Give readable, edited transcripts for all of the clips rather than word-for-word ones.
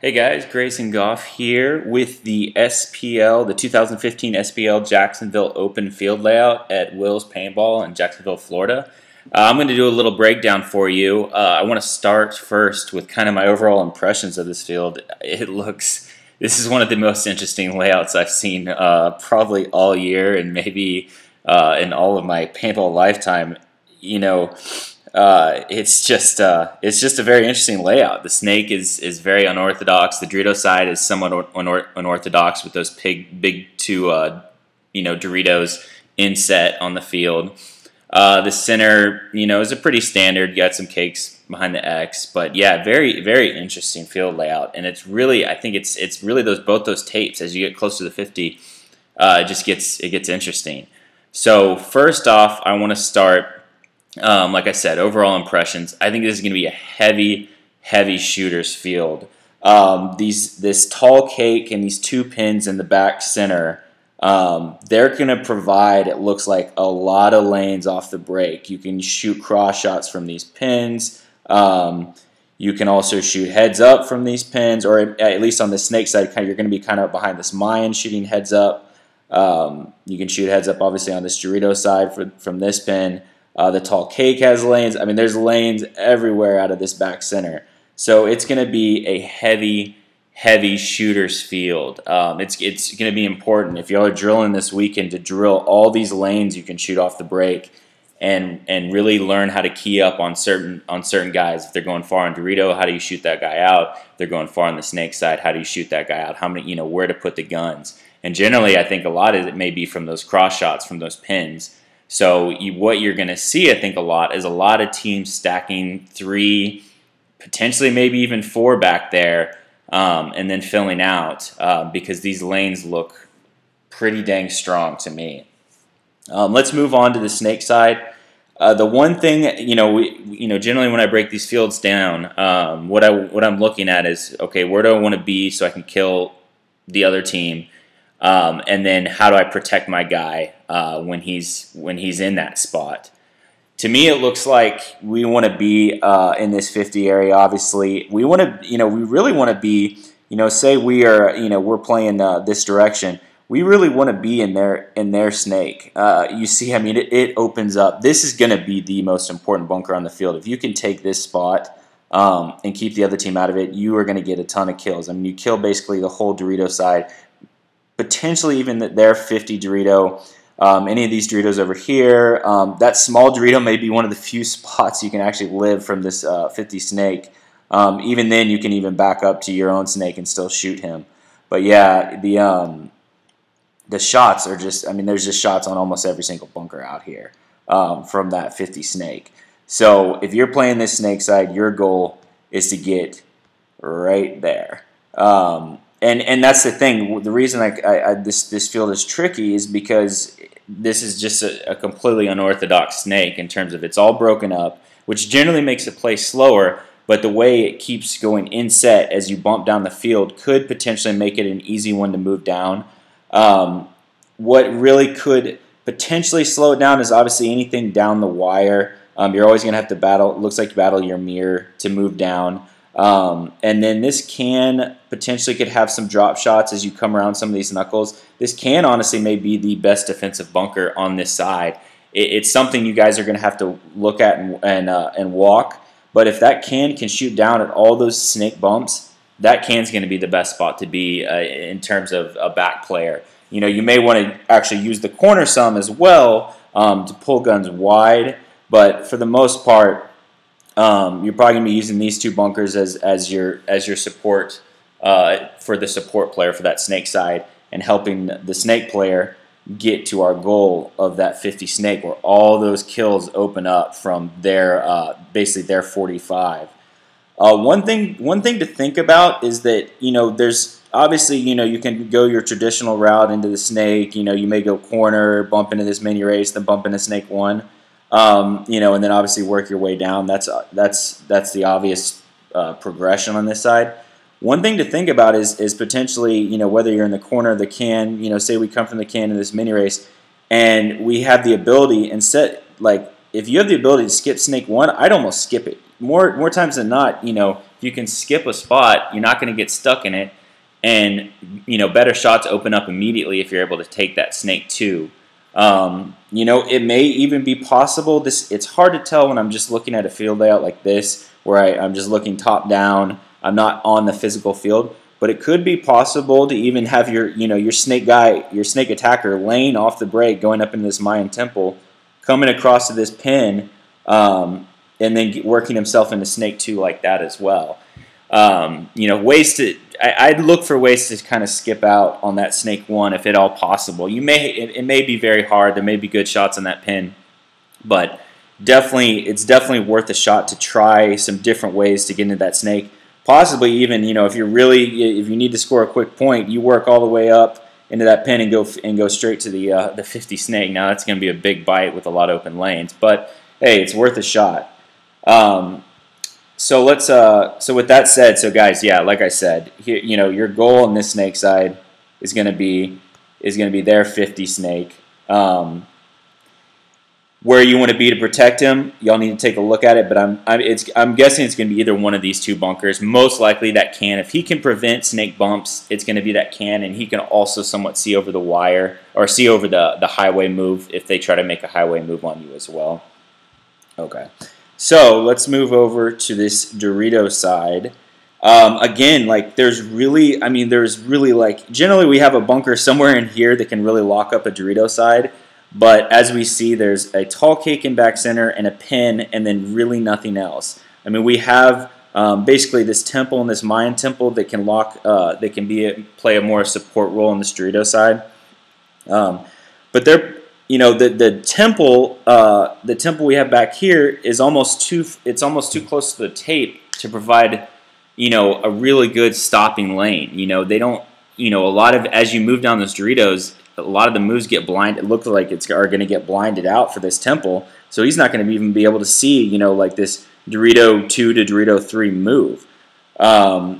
Hey guys, Grayson Goff here with the SPL, the 2015 SPL Jacksonville Open field layout at Will's Paintball in Jacksonville, Florida. I'm going to do a little breakdown for you. I want to start first with kind of my overall impressions of this field. This is one of the most interesting layouts I've seen probably all year and maybe in all of my paintball lifetime. It's just a very interesting layout. The snake is very unorthodox. The Dorito side is somewhat unorthodox with those big two Doritos inset on the field. The center is a pretty standard. You got some cakes behind the X, but yeah, very very interesting field layout. And it's really I think it's really both those tapes as you get close to the 50, it gets interesting. So first off, I want to start. Like I said, overall impressions. I think this is going to be a heavy shooters field. This tall cake and these two pins in the back center, they're going to provide, it looks like, a lot of lanes off the break. You can shoot cross shots from these pins. You can also shoot heads up from these pins, or at least on the snake side, you're going to be kind of behind this Mayan shooting heads up. You can shoot heads up, obviously, on this Dorito side from this pin. The tall cake has lanes. I mean, there's lanes everywhere out of this back center. So it's going to be a heavy shooters field. It's going to be important if y'all are drilling this weekend to drill all these lanes you can shoot off the break, and really learn how to key up on certain guys. If they're going far on Dorito, how do you shoot that guy out? If they're going far on the snake side, how do you shoot that guy out? How many, where to put the guns? And generally, I think a lot of it may be from those cross shots from those pins. So what you're going to see, I think, a lot is a lot of teams stacking 3, potentially maybe even 4 back there, and then filling out because these lanes look pretty dang strong to me. Let's move on to the snake side. The one thing, generally when I break these fields down, what I'm looking at is, okay, where do I want to be so I can kill the other team? And then how do I protect my guy when he's in that spot? To me, it looks like we want to be in this 50 area. Obviously, we want to, we really want to be, say we are, we're playing this direction. We really want to be in their snake. You see, I mean, it opens up. This is going to be the most important bunker on the field. If you can take this spot and keep the other team out of it, you are going to get a ton of kills. I mean, you kill basically the whole Dorito side. Potentially even their 50 Dorito, any of these Doritos over here. That small Dorito may be one of the few spots you can actually live from this 50 snake. Even then, you can even back up to your own snake and still shoot him. But yeah, the shots are just, I mean, there's just shots on almost every single bunker out here from that 50 snake. So if you're playing this snake side, your goal is to get right there. And that's the thing. The reason this field is tricky is because this is just a completely unorthodox snake in terms of it's all broken up, which generally makes the play slower, but the way it keeps going inset as you bump down the field could potentially make it an easy one to move down. What really could potentially slow it down is obviously anything down the wire. You're always going to have to battle, it looks like you battle your mirror to move down. And then this potentially could have some drop shots as you come around some of these knuckles. This can honestly may be the best defensive bunker on this side. It's something you guys are going to have to look at and walk. But if that can shoot down at all those snake bumps, that can's going to be the best spot to be in terms of a back player. You may want to actually use the corner some as well to pull guns wide. But for the most part, you're probably going to be using these 2 bunkers as your support for the support player for that snake side, and helping the snake player get to our goal of that 50 snake, where all those kills open up from their basically their 45. One thing to think about is that there's obviously you can go your traditional route into the snake. You may go corner, bump into this mini race, then bump into snake 1. And then obviously work your way down. That's the obvious progression on this side. One thing to think about is potentially, whether you're in the corner of the can, say we come from the can in this mini race, and we have the ability, if you have the ability to skip snake 1, I'd almost skip it. more times than not, if you can skip a spot, you're not going to get stuck in it, and better shots open up immediately if you're able to take that snake too. It may even be possible. It's hard to tell when I'm just looking at a field layout like this, where I'm just looking top down. I'm not on the physical field, but it could be possible to even have your snake guy, your snake attacker, laying off the break, going up into this Mayan temple, coming across to this pin, and then working himself into snake 2 like that as well. Ways to I'd look for ways to kind of skip out on that snake 1 if at all possible. It may be very hard. There may be good shots on that pin, but it's definitely worth a shot to try some different ways to get into that snake. Possibly even, if you need to score a quick point, you work all the way up into that pin and go straight to the 50 snake. Now that's going to be a big bite with a lot of open lanes, but hey, it's worth a shot. So with that said, so guys, yeah, like I said, here, your goal on this snake side is going to be their 50 snake. Where you want to be to protect him, y'all need to take a look at it. But I'm guessing it's going to be either one of these 2 bunkers. Most likely that can. If he can prevent snake bumps, it's going to be that can, and he can also somewhat see over the wire or see over the highway move if they try to make a highway move on you as well. Okay, so let's move over to this Dorito side. Again, like generally we have a bunker somewhere in here that can really lock up a Dorito side. But as we see, there's a tall cake in back center and a pin, and then really nothing else. I mean, we have basically this temple and this Mayan temple that can play a more support role on this Dorito side. But the temple we have back here is almost too close to the tape to provide a really good stopping lane. They don't a lot of, as you move down those Doritos, a lot of the moves get blind. It looks like are going to get blinded out for this temple, so he's not going to even be able to see, like this Dorito 2 to Dorito 3 move.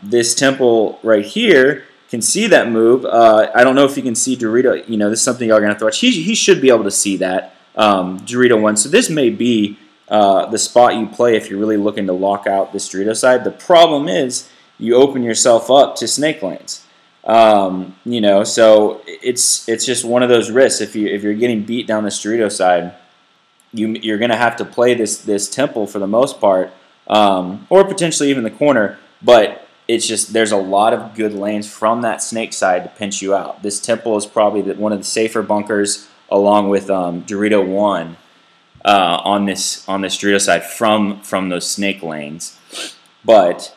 This temple right here can see that move. I don't know if you can see Dorito. This is something y'all are going to have to watch. He should be able to see that Dorito 1. So this may be the spot you play if you're really looking to lock out this Dorito side. The problem is you open yourself up to snake lanes. So it's just one of those risks. If you're getting beat down the Dorito side, you're going to have to play this temple for the most part, or potentially even the corner. But it's just there's a lot of good lanes from that snake side to pinch you out. This temple is probably one of the safer bunkers, along with Dorito 1 on this Dorito side from those snake lanes, but.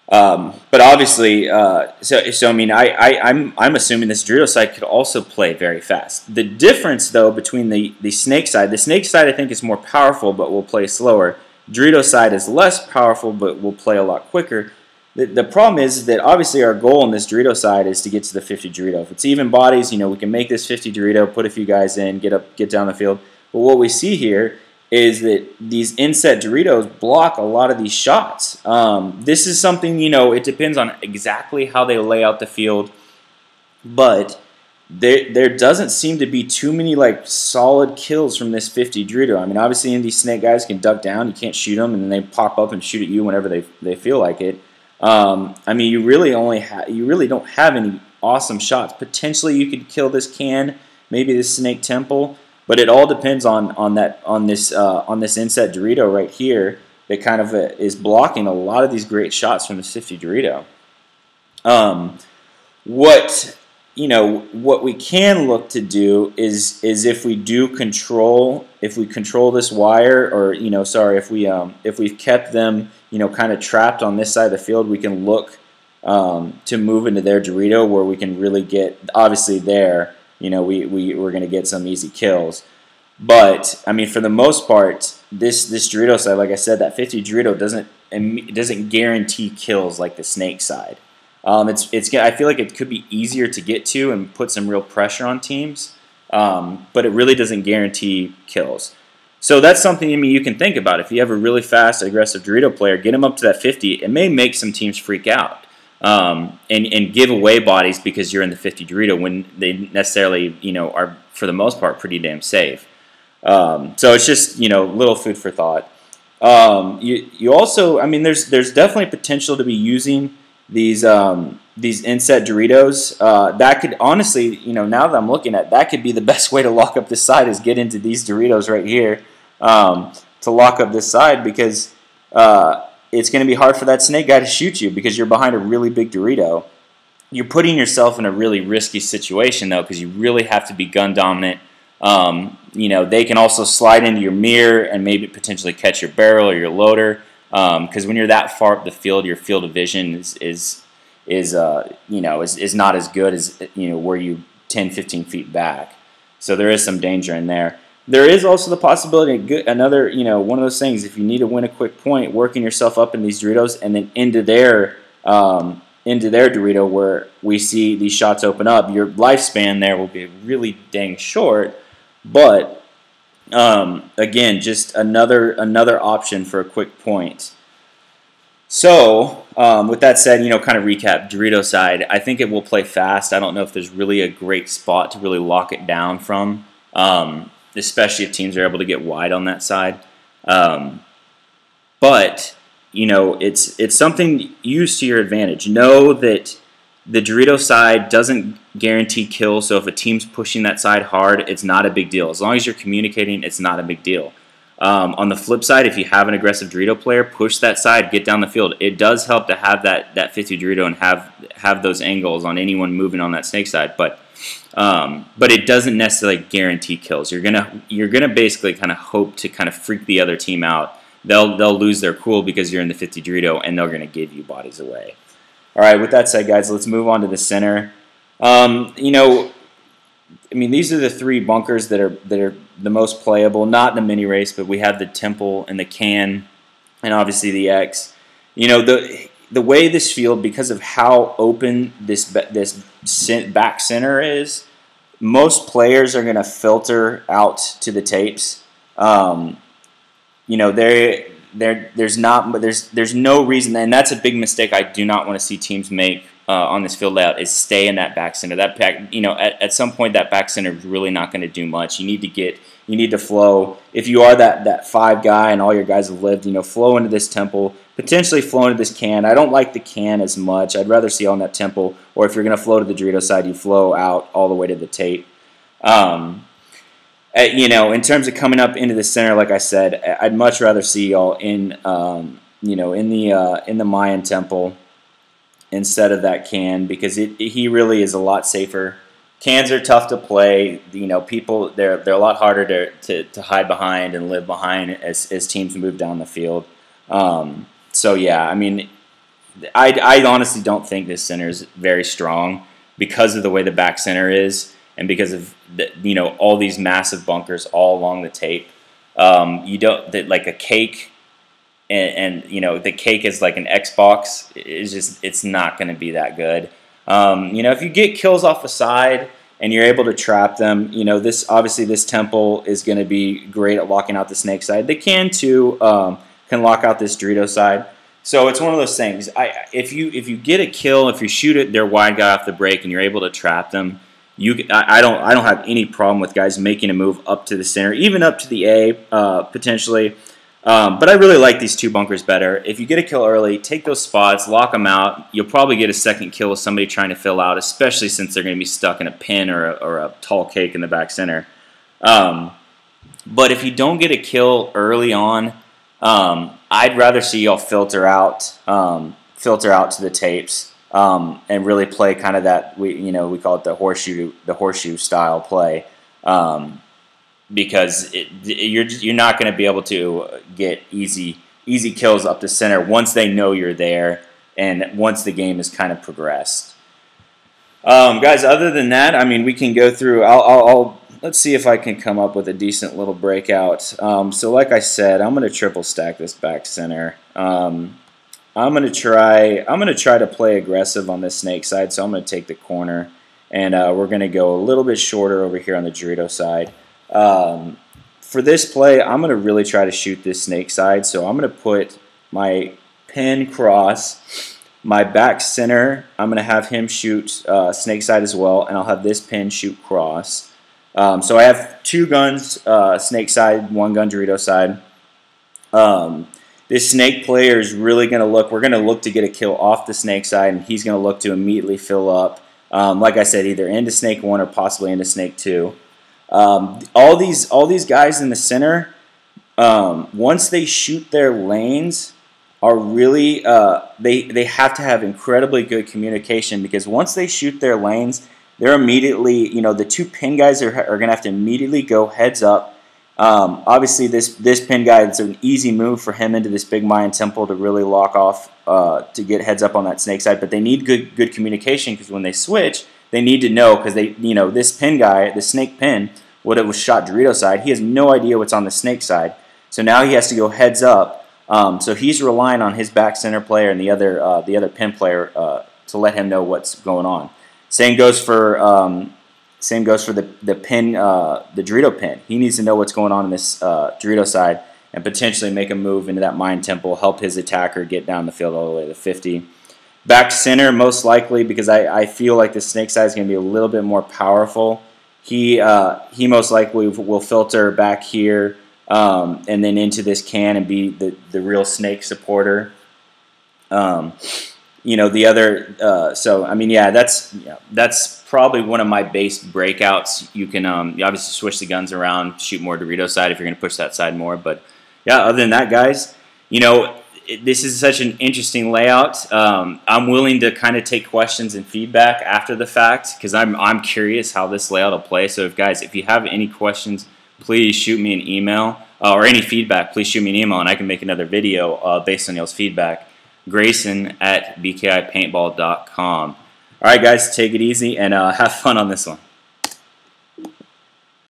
But obviously, so I mean, I'm assuming this Dorito side could also play very fast. The difference, though, between the snake side I think is more powerful, but will play slower. Dorito side is less powerful, but will play a lot quicker. The problem is that obviously our goal on this Dorito side is to get to the 50 Dorito. If it's even bodies, we can make this 50 Dorito, put a few guys in, get down the field. But what we see here is that these inset Doritos block a lot of these shots. This is something, it depends on exactly how they lay out the field, but there doesn't seem to be too many solid kills from this 50 Dorito. I mean, obviously these snake guys can duck down, you can't shoot them, and then they pop up and shoot at you whenever they feel like it. I mean, you really don't have any awesome shots. Potentially you could kill this can, maybe this snake temple. But it all depends on this inset Dorito right here that kind of is blocking a lot of these great shots from the 50 Dorito. What we can look to do is if we control this wire, or if we've kept them kind of trapped on this side of the field, we can look to move into their Dorito where we can really get, obviously there. We're going to get some easy kills. But, I mean, for the most part, this Dorito side, like I said, that 50 Dorito doesn't guarantee kills like the snake side. I feel like it could be easier to get to and put some real pressure on teams, but it really doesn't guarantee kills. So that's something, you can think about. If you have a really fast, aggressive Dorito player, get him up to that 50. It may make some teams freak out. And give away bodies because you're in the 50 Dorito when they necessarily, are for the most part pretty damn safe. So it's just, little food for thought. You also, I mean, there's definitely potential to be using these inset Doritos. That could honestly, now that I'm looking at, that could be the best way to lock up this side is get into these Doritos right here to lock up this side, because it's going to be hard for that snake guy to shoot you because you're behind a really big Dorito. You're putting yourself in a really risky situation though, because you really have to be gun dominant. They can also slide into your mirror and maybe potentially catch your barrel or your loader. Because when you're that far up the field, your field of vision is not as good as where you 10, 15 feet back. So there is some danger in there. There is also the possibility of another one of those things. If you need to win a quick point, working yourself up in these Doritos and then into their Dorito where we see these shots open up, your lifespan there will be really dang short. But again, just another option for a quick point. So with that said, kind of recap Dorito side. I think it will play fast. I don't know if there's really a great spot to really lock it down from, especially if teams are able to get wide on that side. But it's something used to your advantage. Know that the Dorito side doesn't guarantee kills, so if a team's pushing that side hard, it's not a big deal. As long as you're communicating, it's not a big deal. On the flip side, if you have an aggressive Dorito player, push that side, get down the field. It does help to have that 50 Dorito and have those angles on anyone moving on that snake side, but it doesn't necessarily guarantee kills. You're gonna basically kind of hope to kind of freak the other team out. They'll lose their cool because you're in the 50 Dorito, and they're gonna give you bodies away. All right, with that said, guys, let's move on to the center. These are the three bunkers that are the most playable. Not in the mini race, but we have the Temple and the Can, and obviously the X. The way this field, because of how open this back center is, most players are going to filter out to the tapes. There's no reason, and that's a big mistake I do not want to see teams make on this field layout, is stay in that back center. At some point that back center is really not going to do much. You need to flow. If you are that 5 guy and all your guys have lived, flow into this Temple, potentially flow into this Can. I don't like the Can as much. I'd rather see on that Temple, or if you're going to flow to the Dorito side, you flow out all the way to the tape. In terms of coming up into the center, like I said, I'd much rather see y'all in the Mayan Temple instead of that Can, because he really is a lot safer. Cans are tough to play. People they're a lot harder to hide behind and live behind as teams move down the field. So yeah, I honestly don't think this center is very strong because of the way the back center is, and because of all these massive bunkers all along the tape. Like a cake, and the cake is like an Xbox. It's not going to be that good. If you get kills off the side and you're able to trap them, this Temple is going to be great at locking out the snake side. They can too, can lock out this Dorito side. So it's one of those things. If you get a kill, if you shoot it, their wide guy off the break, and you're able to trap them, I don't have any problem with guys making a move up to the center, even up to the A potentially. But I really like these 2 bunkers better. If you get a kill early, take those spots, lock them out. You'll probably get a second kill with somebody trying to fill out, especially since they're going to be stuck in a pin or a tall cake in the back center. But if you don't get a kill early on, I'd rather see y'all filter out to the tapes. And really play kind of that we call it the horseshoe style play, because you're not going to be able to get easy kills up the center once they know you're there and once the game is kind of progressed. Guys, other than that, we can go through. Let's see if I can come up with a decent little breakout. So like I said, I'm going to triple stack this back center. I'm gonna try to play aggressive on this snake side, so I'm gonna take the corner, and we're gonna go a little bit shorter over here on the Dorito side. For this play, I'm gonna really try to shoot this snake side, so I'm gonna put my pin cross, my back center. I'm gonna have him shoot snake side as well, and I'll have this pin shoot cross. So I have 2 guns, snake side, 1 gun Dorito side. This snake player is really going to look. We're going to look to get a kill off the snake side, and he's going to look to immediately fill up. Like I said, either into snake 1 or possibly into snake 2. All these guys in the center, once they shoot their lanes, are really they have to have incredibly good communication, because once they shoot their lanes, they're immediately, the 2 pin guys are going to have to immediately go heads up. Obviously, this pin guy, it's an easy move for him into this big Mayan temple to really lock off to get heads up on that snake side. But they need good communication, because when they switch, they need to know, because this pin guy, the snake pin, would have shot Dorito side. He has no idea what's on the snake side, so now he has to go heads up. So he's relying on his back center player and the other pin player to let him know what's going on. Same goes for the pin, the Dorito pin. He needs to know what's going on in this Dorito side and potentially make a move into that Mayan temple, help his attacker get down the field all the way to 50. Back center, most likely, because I feel like the snake side is going to be a little bit more powerful. He most likely will filter back here and then into this can and be the real snake supporter. The other, so I mean, yeah, that's probably one of my base breakouts. You can you obviously switch the guns around, shoot more Dorito side if you're going to push that side more. But yeah, other than that, guys, this is such an interesting layout. I'm willing to kind of take questions and feedback after the fact, because I'm curious how this layout will play. So if you have any questions, please shoot me an email, or any feedback, please shoot me an email, and I can make another video based on y'all's feedback. Grayson@bkipaintball.com. All right, guys, take it easy and have fun on this one.